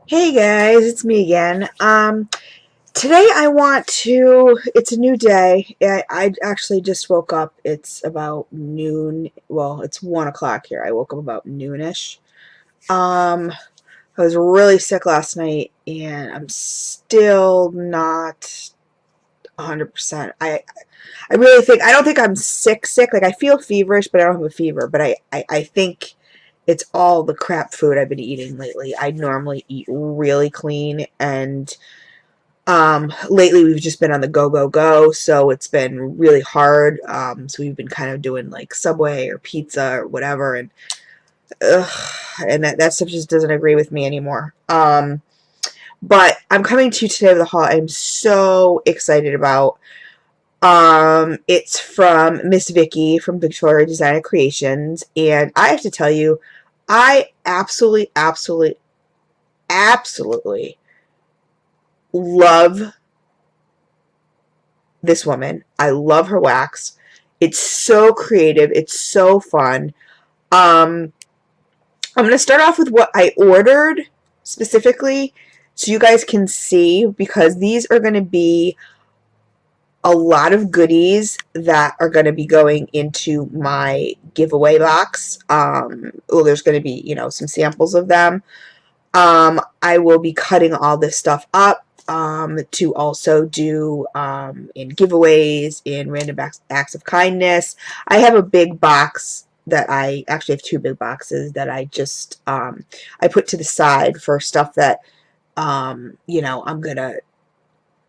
Hey guys, it's me again. Today it's a new day. I actually just woke up. It's about noon. Well, it's 1 o'clock here. I woke up about noonish. Um, I was really sick last night and I'm still not 100%. I really think, I don't think I'm sick. Like I feel feverish, but I don't have a fever. But I think it's all the crap food I've been eating lately. I normally eat really clean, and lately we've just been on the go, so it's been really hard. So we've been kind of doing like Subway or pizza or whatever, and that stuff just doesn't agree with me anymore. But I'm coming to you today with a haul I'm so excited about. It's from Miss Vickie from Victoria Designer Creations, and I have to tell you, I absolutely love this woman. I love her wax. It's so creative. It's so fun. I'm going to start off with what I ordered specifically so you guys can see, because these are going to be a lot of goodies that are going to be going into my giveaway box. There's going to be, some samples of them. I will be cutting all this stuff up to also do in giveaways, in random acts of kindness. I have a big box that I actually have two big boxes that I just I put to the side for stuff that I'm gonna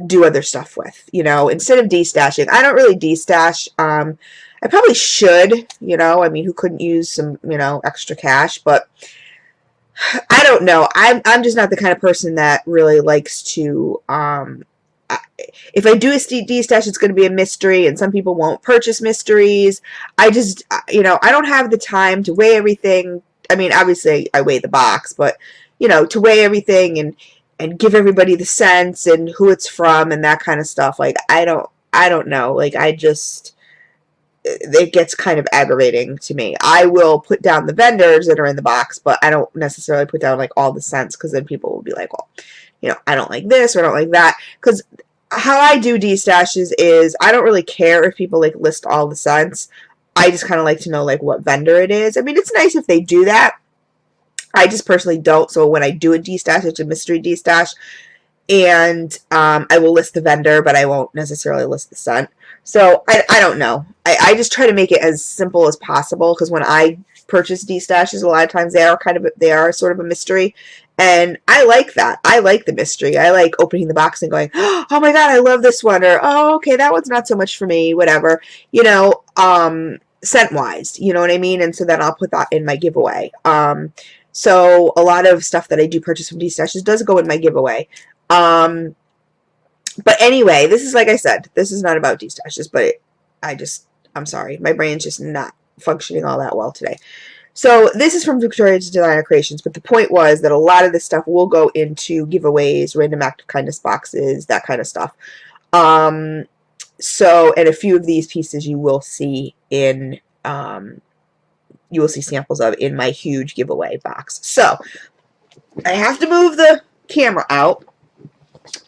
do other stuff with. Instead of destashing. I don't really destash. I probably should. I mean, who couldn't use some extra cash? But I don't know. I'm just not the kind of person that really likes to. If I do a destash, it's going to be a mystery, and some people won't purchase mysteries. I just, I don't have the time to weigh everything. I mean, obviously, I weigh the box, but to weigh everything and give everybody the sense and who it's from and that kind of stuff. Like, I don't know. Like, it gets kind of aggravating to me. I will put down the vendors that are in the box, but I don't necessarily put down like all the scents, because then people will be like, well, I don't like this or I don't like that. Because how I do destashes is I don't really care if people like list all the scents. I just kind of like to know like what vendor it is. I mean, it's nice if they do that. I just personally don't. So when I do a destash, it's a mystery destash. And I will list the vendor, but I won't necessarily list the scent. So I don't know. I just try to make it as simple as possible, because when I purchase destashes, a lot of times they are sort of a mystery, and I like that. I like the mystery. I like opening the box and going, oh my god, I love this one, or oh, okay, that one's not so much for me, whatever. Scent wise, you know what I mean? And so then I'll put that in my giveaway. So a lot of stuff that I do purchase from destashes does go in my giveaway. But anyway, this is, like I said, this is not about destashes, but I'm sorry, my brain's just not functioning all that well today. So this is from Victoria's Designer Creations, but the point was that a lot of this stuff will go into giveaways, random act of kindness boxes, that kind of stuff. And a few of these pieces you will see samples of in my huge giveaway box. So I have to move the camera out.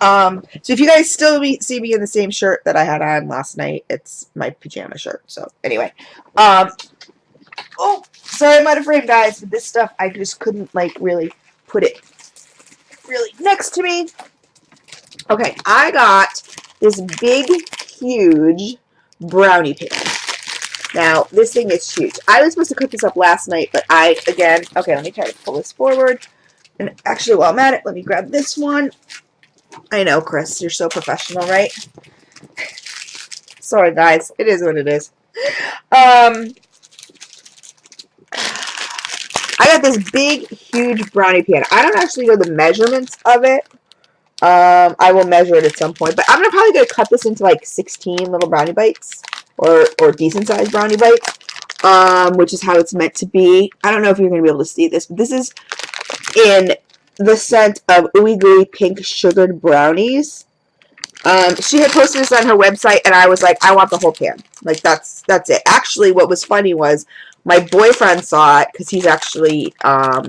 So if you guys still see me in the same shirt that I had on last night, it's my pajama shirt. So anyway, oh, sorry I'm out of frame, guys, but this stuff I just couldn't like really put it really next to me. Okay, I got this big, huge brownie pan. Now, this thing is huge. I was supposed to cook this up last night, but okay, let me try to pull this forward. And actually, while I'm at it, let me grab this one. I know, Chris, you're so professional, right? Sorry, guys. It is what it is. I got this big, huge brownie pan. I don't actually know the measurements of it. I will measure it at some point, but I'm probably going to cut this into like 16 little brownie bites, or decent sized brownie bites, which is how it's meant to be. I don't know if you're going to be able to see this, but this is in the scent of Ooey Gooey Pink Sugared Brownies. She had posted this on her website, and I was like, I want the whole pan. Like, that's it. Actually, what was funny was my boyfriend saw it, because he's actually, I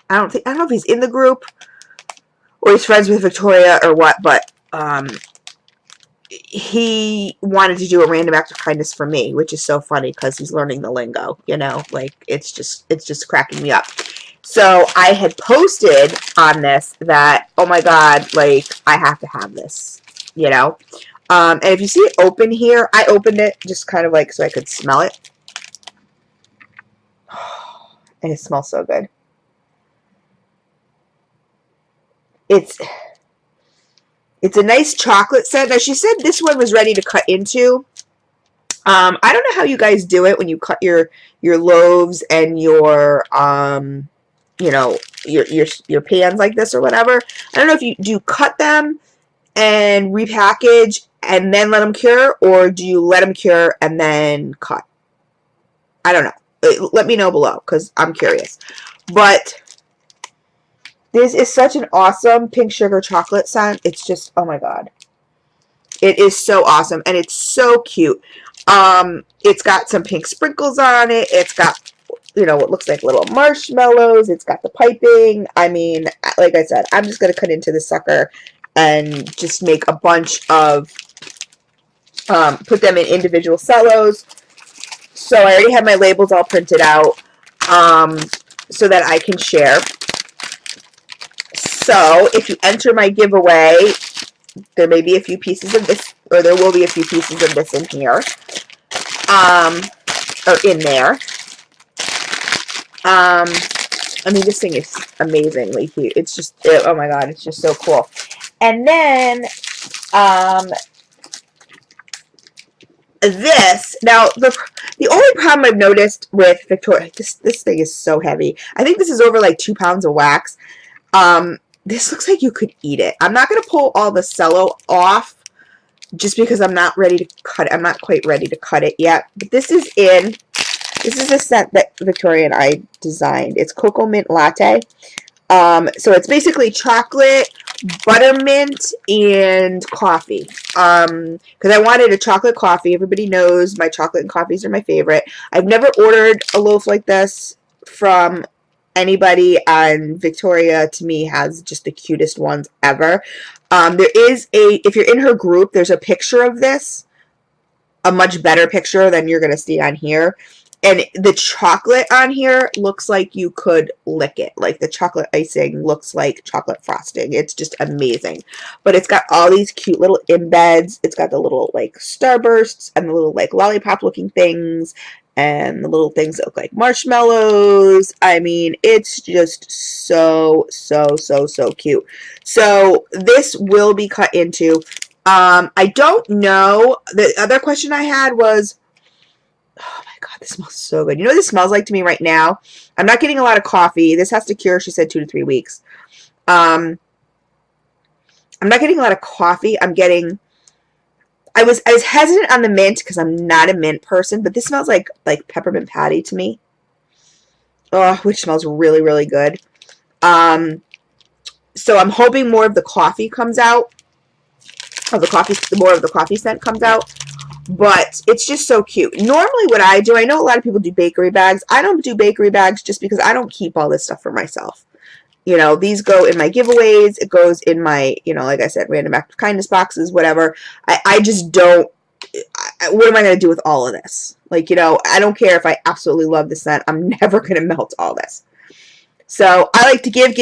don't know if he's in the group, or he's friends with Victoria or what, but he wanted to do a random act of kindness for me, which is so funny because he's learning the lingo, you know, like it's just cracking me up. So I had posted on this that, oh my God, like I have to have this, you know. And if you see it open here, I opened it just kind of like so I could smell it. And it smells so good. It's a nice chocolate scent. Now, she said this one was ready to cut into. I don't know how you guys do it when you cut your loaves and your, you know, your pans like this or whatever. I don't know if you do cut them and repackage and then let them cure, or do you let them cure and then cut? I don't know. Let me know below because I'm curious. But this is such an awesome pink sugar chocolate scent. It's just, oh my God. It is so awesome. And it's so cute. It's got some pink sprinkles on it. It's got, you know, what looks like little marshmallows. It's got the piping. I mean, like I said, I'm just going to cut into this sucker and just make a bunch of, put them in individual cellos. So I already have my labels all printed out so that I can share. So if you enter my giveaway, there may be a few pieces of this, or there will be a few pieces of this in here, or in there. I mean, this thing is amazingly cute. It's just, oh my God, it's just so cool. And then, this, now, the only problem I've noticed with Victoria, this thing is so heavy. I think this is over like 2 pounds of wax. This looks like you could eat it. I'm not going to pull all the cello off just because I'm not ready to cut it. I'm not quite ready to cut it yet. But this is a scent that Victoria and I designed. It's Cocoa Mint Latte. So it's basically chocolate, buttermint, and coffee. Because I wanted a chocolate coffee. Everybody knows my chocolate and coffees are my favorite. I've never ordered a loaf like this from anybody, and Victoria, to me, has just the cutest ones ever. There is if you're in her group, there's a picture of this, a much better picture than you're going to see on here. And the chocolate on here looks like you could lick it. Like the chocolate icing looks like chocolate frosting. It's just amazing. But it's got all these cute little embeds. It's got the little like starbursts and the little like lollipop looking things. And the little things that look like marshmallows. I mean, it's just so, so, so, so cute. So this will be cut into. I don't know. The other question I had was, oh my God, this smells so good. You know what this smells like to me right now? I'm not getting a lot of coffee. This has to cure, she said, 2 to 3 weeks. I'm not getting a lot of coffee. I'm getting... I was hesitant on the mint because I'm not a mint person, but this smells like peppermint patty to me. Oh, which smells really, really good. So I'm hoping more of the coffee comes out. More of the coffee scent comes out. But it's just so cute. Normally what I do, I know a lot of people do bakery bags. I don't do bakery bags just because I don't keep all this stuff for myself. You know, these go in my giveaways. It goes in my, you know, like I said, random act of kindness boxes, whatever. I just don't, what am I going to do with all of this? Like, you know, I don't care if I absolutely love the scent. I'm never going to melt all this. So I like to give.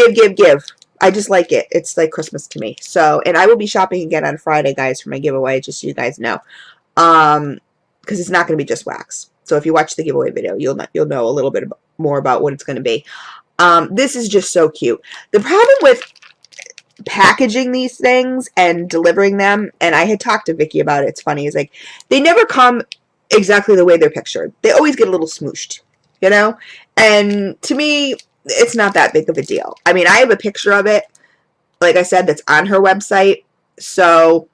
I just like it. It's like Christmas to me. So, and I will be shopping again on Friday, guys, for my giveaway, just so you guys know. Because it's not going to be just wax. So if you watch the giveaway video, you'll know a little bit more about what it's going to be. This is just so cute. The problem with packaging these things and delivering them, and I had talked to Vickie about it, it's funny, is like, they never come exactly the way they're pictured. They always get a little smooshed, you know? And to me, it's not that big of a deal. I mean, I have a picture of it, like I said, that's on her website, so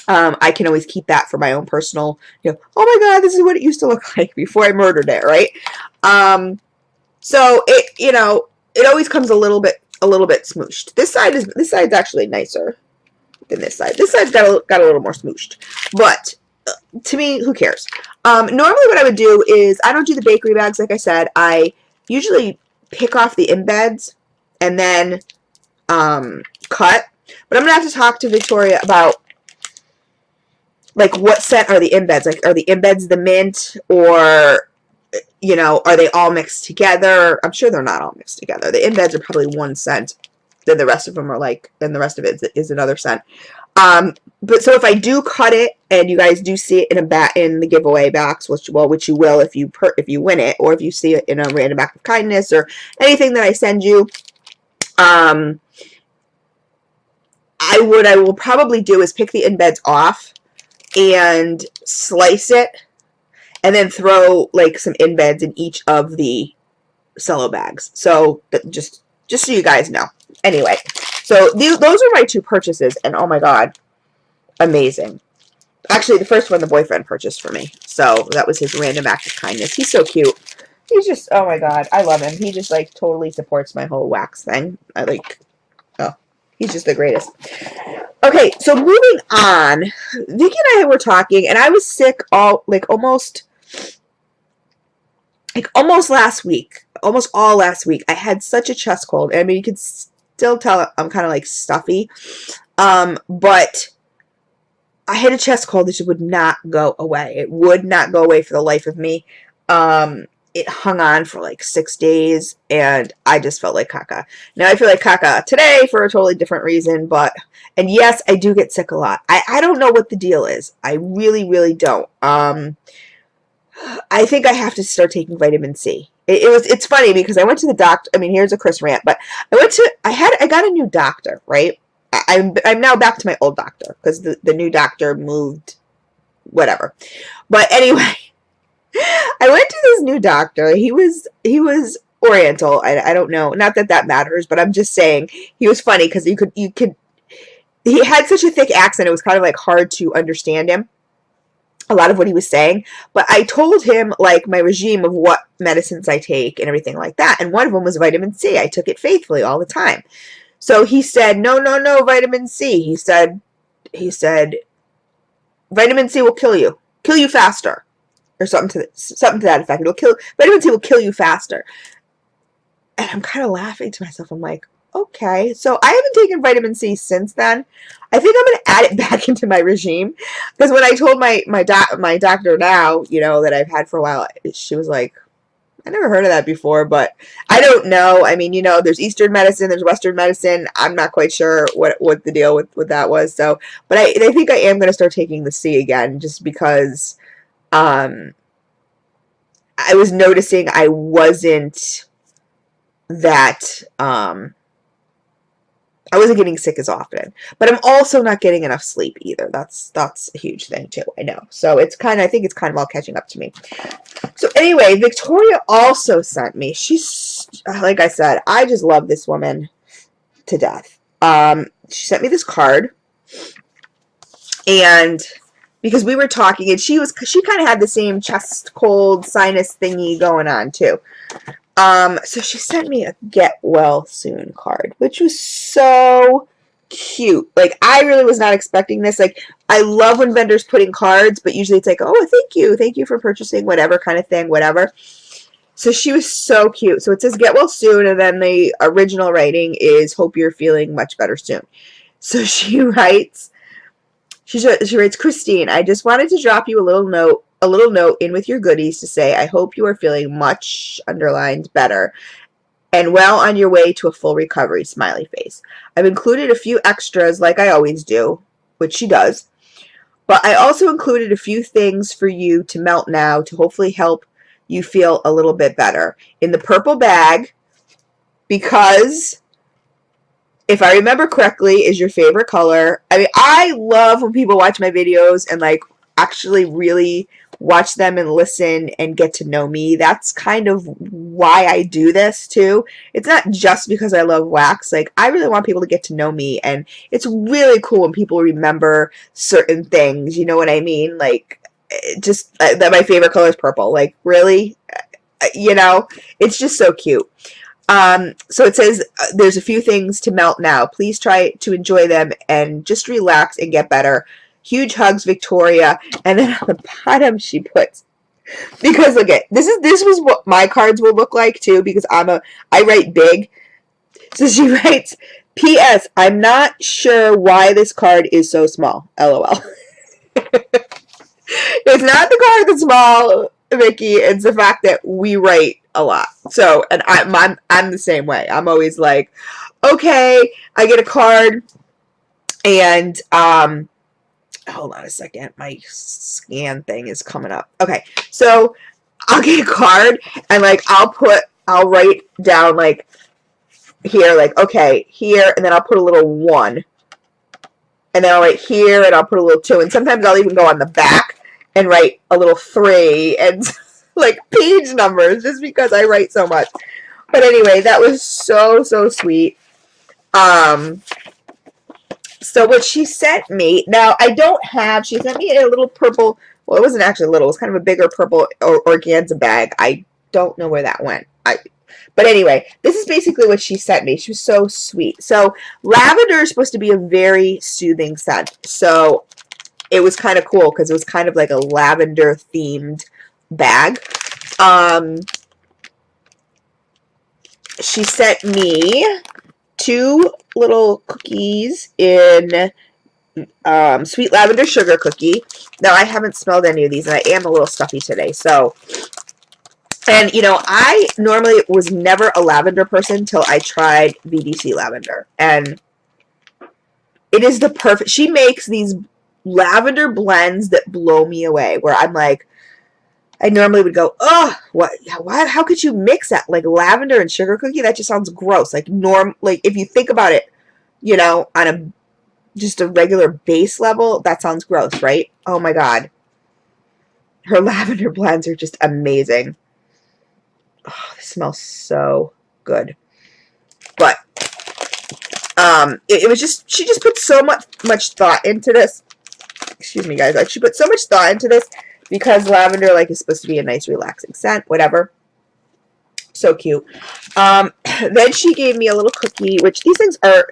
I can always keep that for my own personal, you know, oh my God, this is what it used to look like before I murdered it, right? So it, you know, it always comes a little bit smooshed. This side's actually nicer than this side. This side's got a little more smooshed. But to me, who cares? Normally what I would do is, I don't do the bakery bags, like I said. I usually pick off the embeds and then cut. But I'm going to have to talk to Victoria about, like, what scent are the embeds? Like, are the embeds the mint, or, you know, are they all mixed together? I'm sure they're not all mixed together. The embeds are probably one scent. Then the rest of them are like, and the rest of it is another scent. But so if I do cut it and you guys do see it in the giveaway box, which you will if you win it, or if you see it in a random act of kindness or anything that I send you, what I will probably do is pick the embeds off and slice it, and then throw like some embeds in each of the cello bags. So just so you guys know. Anyway, so those are my 2 purchases, and oh my god, amazing. Actually, the first one the boyfriend purchased for me, so that was his random act of kindness. He's so cute. He's just, oh my god, I love him. He just like totally supports my whole wax thing. He's just the greatest. Okay, so moving on, Vickie and I were talking, and I was sick almost last week, almost all last week. I had such a chest cold. I mean, you could still tell I'm kind of like stuffy, but I had a chest cold that just would not go away. It would not go away for the life of me. It hung on for like 6 days, and I just felt like caca. Now I feel like caca today for a totally different reason, and yes, I do get sick a lot. I don't know what the deal is. I really, really don't. I think I have to start taking vitamin C. It's funny because I went to the doctor. I mean, here's a Chris rant, but I got a new doctor, right? I'm now back to my old doctor because the new doctor moved, whatever. But anyway, I went to this new doctor. He was Oriental. I don't know. Not that that matters, but I'm just saying he was funny because he had such a thick accent. It was kind of like hard to understand him, a lot of what he was saying. But I told him like my regime of what medicines I take and everything like that. And one of them was vitamin C. I took it faithfully all the time. So he said, no, vitamin C. He said, vitamin C will kill you faster. Or something to that effect. Vitamin C will kill you faster. And I'm kind of laughing to myself. I'm like, okay. So I haven't taken vitamin C since then. I think I'm going to add it back into my regime. Because when I told my doctor now, you know, that I've had for a while, she was like, I never heard of that before, but I don't know. I mean, you know, there's Eastern medicine, there's Western medicine. I'm not quite sure what the deal with that was. So, but I think I am going to start taking the C again, just because I was noticing I wasn't getting sick as often, but I'm also not getting enough sleep either. That's a huge thing too. I know. So I think it's kind of all catching up to me. So anyway, Victoria also sent me, she's, like I said, I just love this woman to death. She sent me this card, and because we were talking, and she kind of had the same chest cold sinus thingy going on too. So she sent me a get well soon card, which was so cute. Like, I really was not expecting this. Like, I love when vendors put in cards, but usually it's like, oh, thank you for purchasing, whatever kind of thing, whatever. So she was so cute. So it says get well soon, and then the original writing is hope you're feeling much better soon. So she writes, Christine, I just wanted to drop you a little note in with your goodies to say I hope you are feeling much, underlined, better and well on your way to a full recovery, smiley face. I've included a few extras like I always do, which she does, but I also included a few things for you to melt now to hopefully help you feel a little bit better in the purple bag, because if I remember correctly, is your favorite color. I mean, I love when people watch my videos and like actually really watch them and listen and get to know me. That's kind of why I do this too. It's not just because I love wax. Like, I really want people to get to know me, and it's really cool when people remember certain things. You know what I mean? Like, just that my favorite color is purple. Like, really? You know, it's just so cute. So it says, there's a few things to melt now. Please try to enjoy them and just relax and get better. Huge hugs, Victoria. And then on the bottom she puts, because look at this was what my cards will look like too, because I write big. So she writes, P.S. I'm not sure why this card is so small. LOL. It's not the card that's small, Vickie. It's the fact that we write a lot. So, and I'm the same way. I'm always like, okay, I get a card, and hold on a second. My scan thing is coming up. Okay, so I'll get a card, and like I'll write down like here, like okay, here, and then I'll put a little 1, and then I'll write here, and I'll put a little 2, and sometimes I'll even go on the back and write a little 3 and like page numbers just because I write so much. But anyway, that was so sweet. So what she sent me, now I don't have, she sent me a little purple, well, it wasn't actually little, it was kind of a bigger purple organza bag. I don't know where that went. But anyway, this is basically what she sent me. She was so sweet. So lavender is supposed to be a very soothing scent. So it was kind of cool because it was kind of like a lavender themed bag. She sent me 2 little cookies in sweet lavender sugar cookie. Now, I haven't smelled any of these, and I am a little stuffy today. So, and, you know, I normally was never a lavender person until I tried VDC lavender. And it is the perfect, she makes these lavender blends that blow me away, where I'm like, I normally would go, oh, what? Why? How could you mix that? Like lavender and sugar cookie? That just sounds gross. Like if you think about it, you know, on just a regular base level, that sounds gross, right? Oh my God. Her lavender blends are just amazing. Oh, this smells so good. But it was just, she just put so much thought into this. Excuse me, guys. Like, she put so much thought into this because lavender, like, is supposed to be a nice, relaxing scent. Whatever. So cute. Then she gave me a little cookie, which these things are,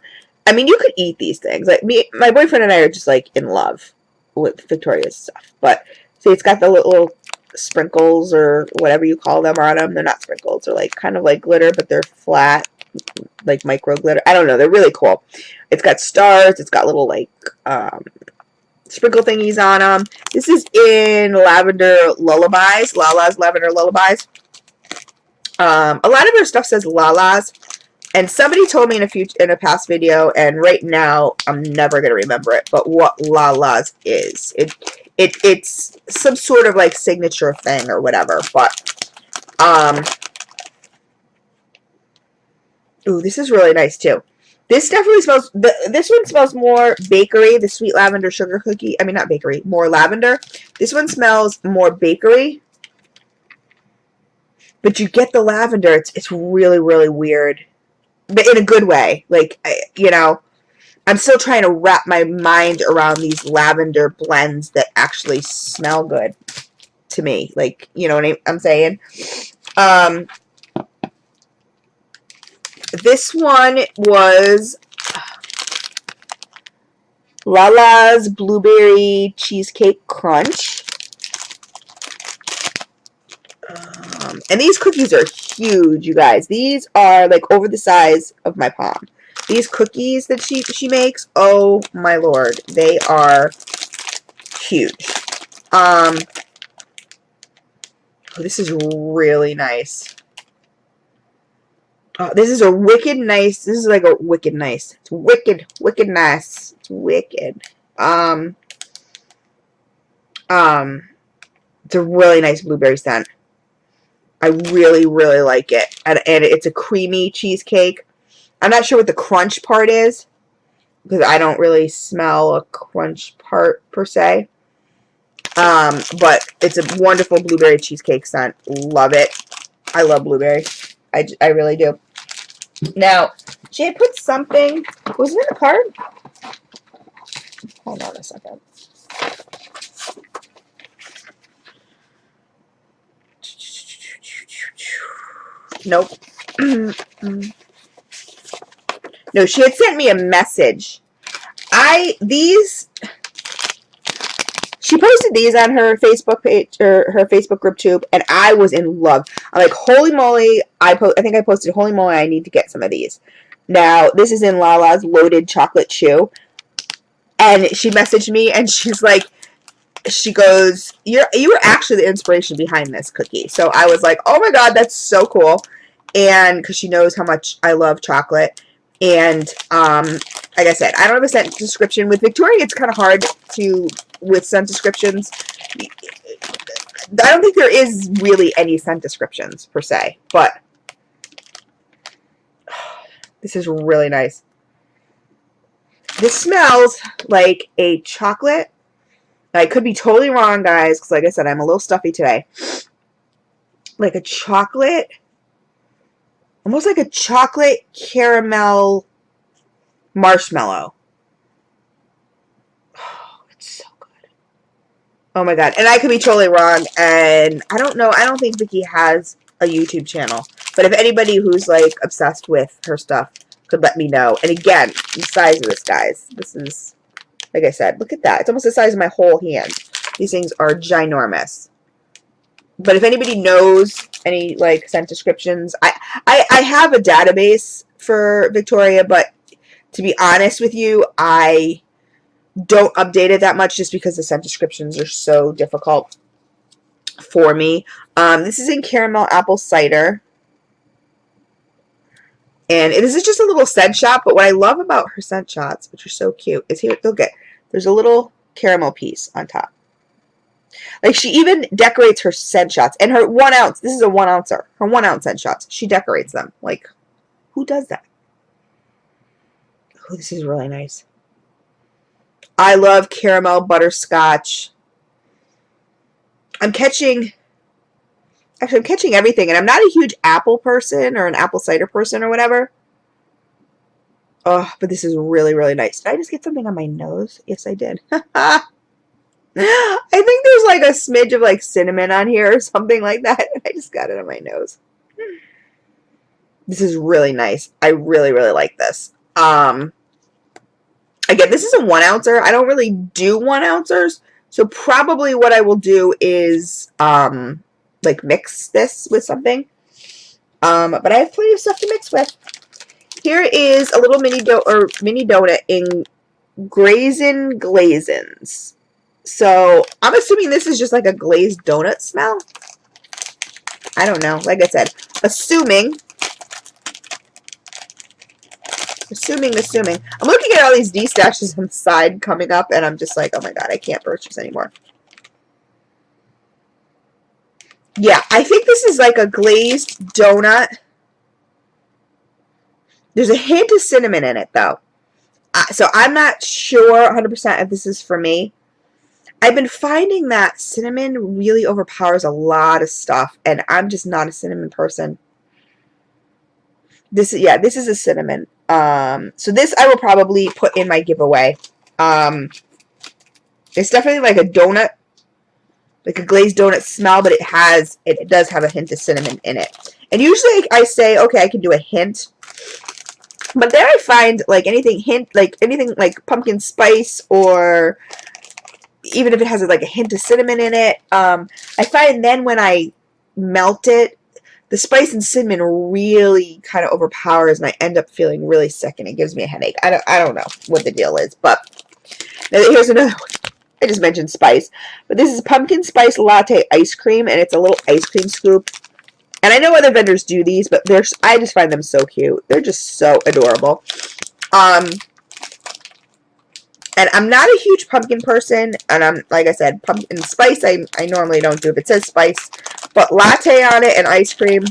I mean, you could eat these things. Like, my boyfriend and I are just, like, in love with Victoria's stuff. But, see, it's got the little sprinkles or whatever you call them on them. They're not sprinkles. They're, like, kind of like glitter, but they're flat, like micro glitter. I don't know. They're really cool. It's got stars. It's got little, like, sprinkle thingies on them. This is in Lavender Lullabies. Lala's Lavender Lullabies. A lot of her stuff says Lala's. And somebody told me in a past video, and right now I'm never going to remember it, but what Lala's is. It's some sort of like signature thing or whatever, but ooh, this is really nice too. This definitely smells, this one smells more bakery, the sweet lavender sugar cookie. I mean, not bakery, more lavender. This one smells more bakery. But you get the lavender. It's really, really weird. But in a good way. Like, you know, I'm still trying to wrap my mind around these lavender blends that actually smell good to me. Like, you know what I'm saying? This one was Lala's Blueberry Cheesecake Crunch. And these cookies are huge, you guys. These are like over the size of my palm. These cookies that she makes, oh my lord, they are huge. Oh, this is really nice. This is a wicked nice. This is like a wicked nice. It's wicked nice. It's wicked. It's a really nice blueberry scent. I really, really like it. And it's a creamy cheesecake. I'm not sure what the crunch part is, because I don't really smell a crunch part per se. But it's a wonderful blueberry cheesecake scent. Love it. I love blueberry. I really do. Now, she had put something. Was it in the card? Hold on a second. Nope. No, she had sent me a message. She posted these on her Facebook page, or her Facebook group tube, and I was in love. I'm like, holy moly, I think I posted, holy moly, I need to get some of these. Now, this is in Lala's Loaded Chocolate Chew. And she messaged me and she's like, she goes, you were actually the inspiration behind this cookie. So I was like, oh my god, that's so cool. And because she knows how much I love chocolate. And like I said, I don't have a scent description. With Victoria, it's kind of hard to, with scent descriptions. I don't think there is really any scent descriptions per se, but this is really nice. This smells like a chocolate. I could be totally wrong, guys, because like I said, I'm a little stuffy today. Like a chocolate, almost like a chocolate caramel marshmallow. Oh, it's so good. Oh my god. And I could be totally wrong, and I don't know. I don't think Vickie has a YouTube channel. But if anybody who's like obsessed with her stuff could let me know. And again, the size of this, guys. This is, like I said, look at that. It's almost the size of my whole hand. These things are ginormous. But if anybody knows any like scent descriptions, I have a database for Victoria, but to be honest with you, I don't update it that much just because the scent descriptions are so difficult for me. This is in Caramel Apple Cider. And this is just a little scent shot, but what I love about her scent shots, which are so cute, is here, look at, there's a little caramel piece on top. Like, she even decorates her scent shots. And her 1 ounce, this is a 1 ouncer. Her 1 ounce scent shots. She decorates them. Like, who does that? Oh, this is really nice. I love caramel butterscotch. I'm catching everything. And I'm not a huge apple person or an apple cider person or whatever. Oh, but this is really, really nice. Did I just get something on my nose? Yes, I did. I think there's like a smidge of like cinnamon on here or something like that. I just got it on my nose. This is really nice. I really, really like this. Again, this is a 1 ouncer. I don't really do 1 ouncers. So probably what I will do is like mix this with something. But I have plenty of stuff to mix with. Here is a little mini donut in Graisin Glazins. So I'm assuming this is just like a glazed donut smell. I don't know. Like I said, assuming. I'm looking at all these D-stashes on the side coming up, and I'm just like, oh my god, I can't purchase anymore. Yeah, I think this is like a glazed donut. There's a hint of cinnamon in it, though. So I'm not sure 100% if this is for me. I've been finding that cinnamon really overpowers a lot of stuff, and I'm just not a cinnamon person. This is a cinnamon. So this I will probably put in my giveaway. It's definitely like a donut, like a glazed donut smell, but it does have a hint of cinnamon in it. And usually I say, okay, I can do a hint. But then I find like anything like pumpkin spice, or even if it has like a hint of cinnamon in it, I find then when I melt it, the spice and cinnamon really kind of overpowers, and I end up feeling really sick, and it gives me a headache. I don't know what the deal is, but here's another one. I just mentioned spice, but this is pumpkin spice latte ice cream, and it's a little ice cream scoop. And I know other vendors do these, but I just find them so cute. They're just so adorable. And I'm not a huge pumpkin person, and I'm, like I said, pumpkin spice, I normally don't do if it says spice, but latte on it and ice cream,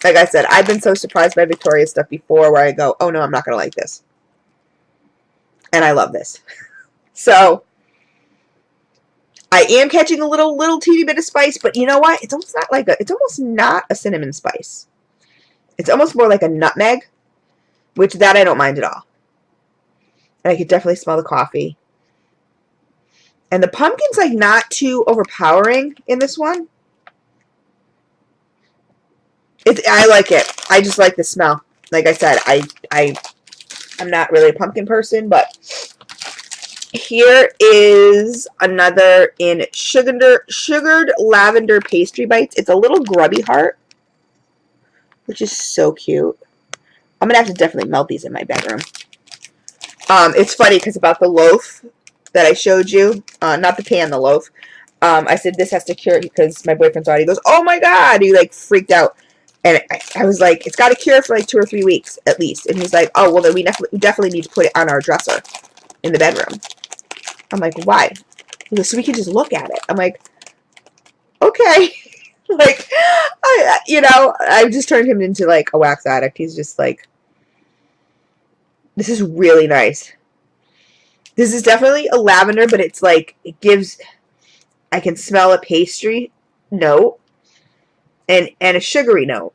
like I said, I've been so surprised by Victoria's stuff before where I go, oh no, I'm not going to like this. And I love this. So, I am catching a little teeny bit of spice, but you know what? It's almost not a cinnamon spice. It's almost more like a nutmeg, which that I don't mind at all. And I could definitely smell the coffee. And the pumpkin's like not too overpowering in this one. I like it. I just like the smell. Like I said, I'm not really a pumpkin person, but here is another in sugared lavender pastry bites. It's a little grubby heart, which is so cute. I'm going to have to definitely melt these in my bedroom. It's funny because about the loaf that I showed you, not the pan, the loaf, I said this has to cure because my boyfriend saw it. He goes, oh my God. He like freaked out. And I was like, it's got to cure for like 2 or 3 weeks at least. And he's like, oh, well, then we definitely need to put it on our dresser in the bedroom. I'm like, why? He goes, so we can just look at it. I'm like, okay. Like, I just turned him into like a wax addict. He's just like, this is really nice. This is definitely a lavender, but it's like, it gives, I can smell a pastry note and a sugary note.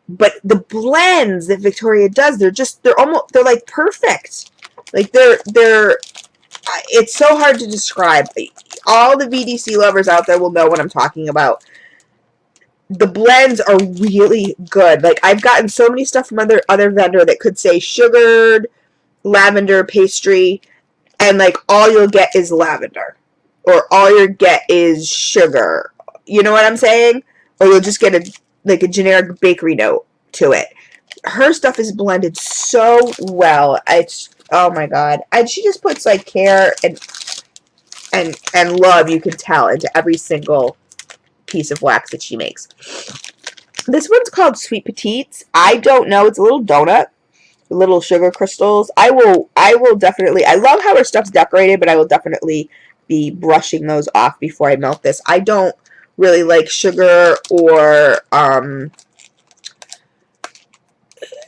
But the blends that Victoria does, they're like perfect. Like it's so hard to describe. All the VDC lovers out there will know what I'm talking about. The blends are really good. Like, I've gotten so many stuff from other vendor that could say sugared, lavender, pastry, and like all you'll get is lavender. Or all you'll get is sugar. You know what I'm saying? Or you'll just get a generic bakery note to it. Her stuff is blended so well. It's, oh my God. And she just puts like care and love, you can tell, into every single piece of wax that she makes. This one's called Sweet Petites. I don't know. It's a little donut. Little sugar crystals. I will definitely, I love how her stuff's decorated, but I will definitely be brushing those off before I melt this. I don't really like sugar or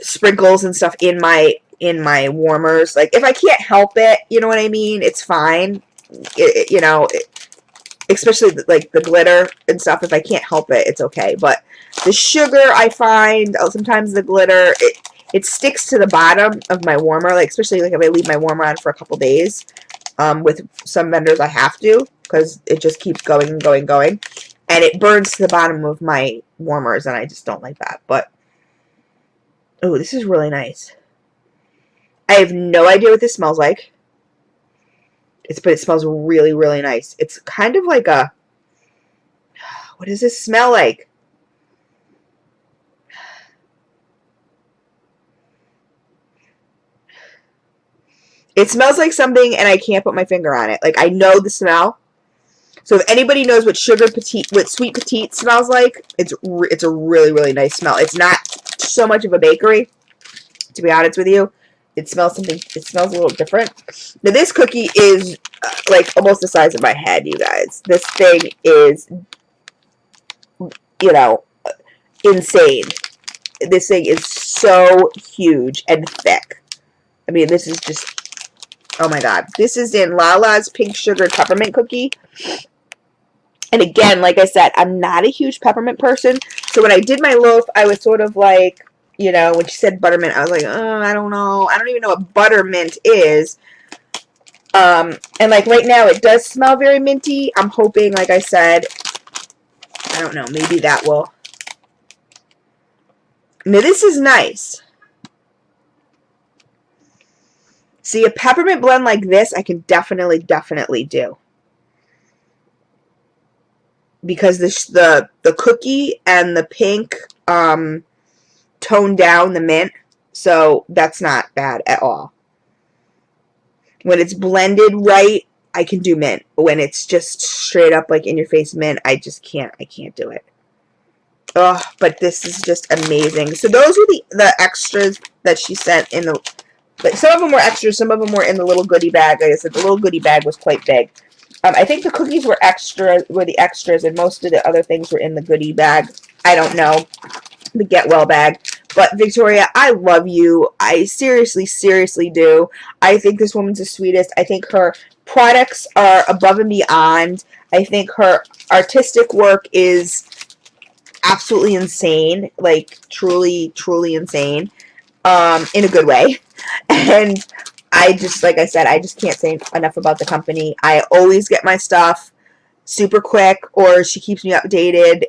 sprinkles and stuff in my warmers. Like, if I can't help it, you know what I mean, it's fine. Especially like the glitter and stuff, if I can't help it, it's okay. But the sugar, I find, sometimes the glitter, it sticks to the bottom of my warmer, like especially like if I leave my warmer on for a couple days. With some vendors I have to, because it just keeps going and going and going, and it burns to the bottom of my warmers, and I just don't like that. But oh, this is really nice. I have no idea what this smells like. But it smells really, really nice. It's kind of like a, what does this smell like? It smells like something, and I can't put my finger on it. Like, I know the smell. So if anybody knows what Sweet Petite smells like, it's a really, really nice smell. It's not so much of a bakery, to be honest with you. It smells a little different. Now, this cookie is like almost the size of my head, you guys. This thing is, insane. This thing is so huge and thick. I mean, this is just, oh my God. This is in Lala's Pink Sugar Peppermint Cookie. And again, like I said, I'm not a huge peppermint person. So when I did my loaf, I was sort of like, when she said buttermint, I was like, oh, I don't know. I don't even know what buttermint is. And like right now, it does smell very minty. I'm hoping, like I said, I don't know, maybe that will. Now, this is nice. See, a peppermint blend like this, I can definitely do. Because the cookie and the pink, tone down the mint, so that's not bad at all. When it's blended right, I can do mint. But when it's just straight up like in your face mint, I just can't. I can't do it. Oh, but this is just amazing. So those were the extras that she sent in the. But some of them were extras. Some of them were in the little goodie bag. Like I said, the little goodie bag was quite big. I think the cookies were the extras, and most of the other things were in the goodie bag. I don't know. The Get Well bag. But Victoria, I love you. I seriously, seriously do. I think this woman's the sweetest. I think her products are above and beyond. I think her artistic work is absolutely insane. Like, truly, truly insane. In a good way. And I just, like I said, I just can't say enough about the company. I always get my stuff super quick, or she keeps me updated.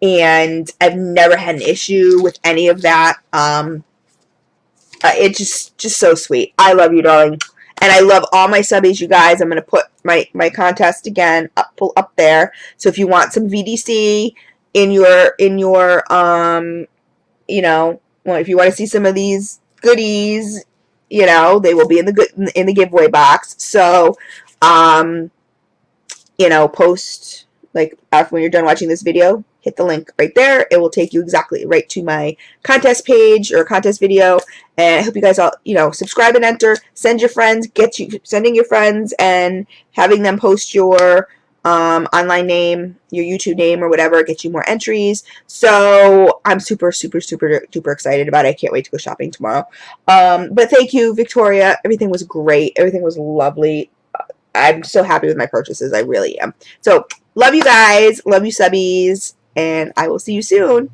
And I've never had an issue with any of that. It's just so sweet. I love you, darling. And I love all my subbies, you guys. I'm going to put my contest again up there. So if you want some VDC in your well, if you want to see some of these goodies, you know, they will be in the giveaway box. So, you know, post, like, after when you're done watching this video, hit the link right there. It will take you exactly right to my contest page or contest video. And I hope you guys all, you know, subscribe and enter. Send your friends. Sending your friends and having them post your online name, your YouTube name or whatever, get you more entries. So I'm super, super, super duper excited about it. I can't wait to go shopping tomorrow. But thank you, Victoria. Everything was great. Everything was lovely. I'm so happy with my purchases. I really am. So love you guys. Love you, subbies. And I will see you soon.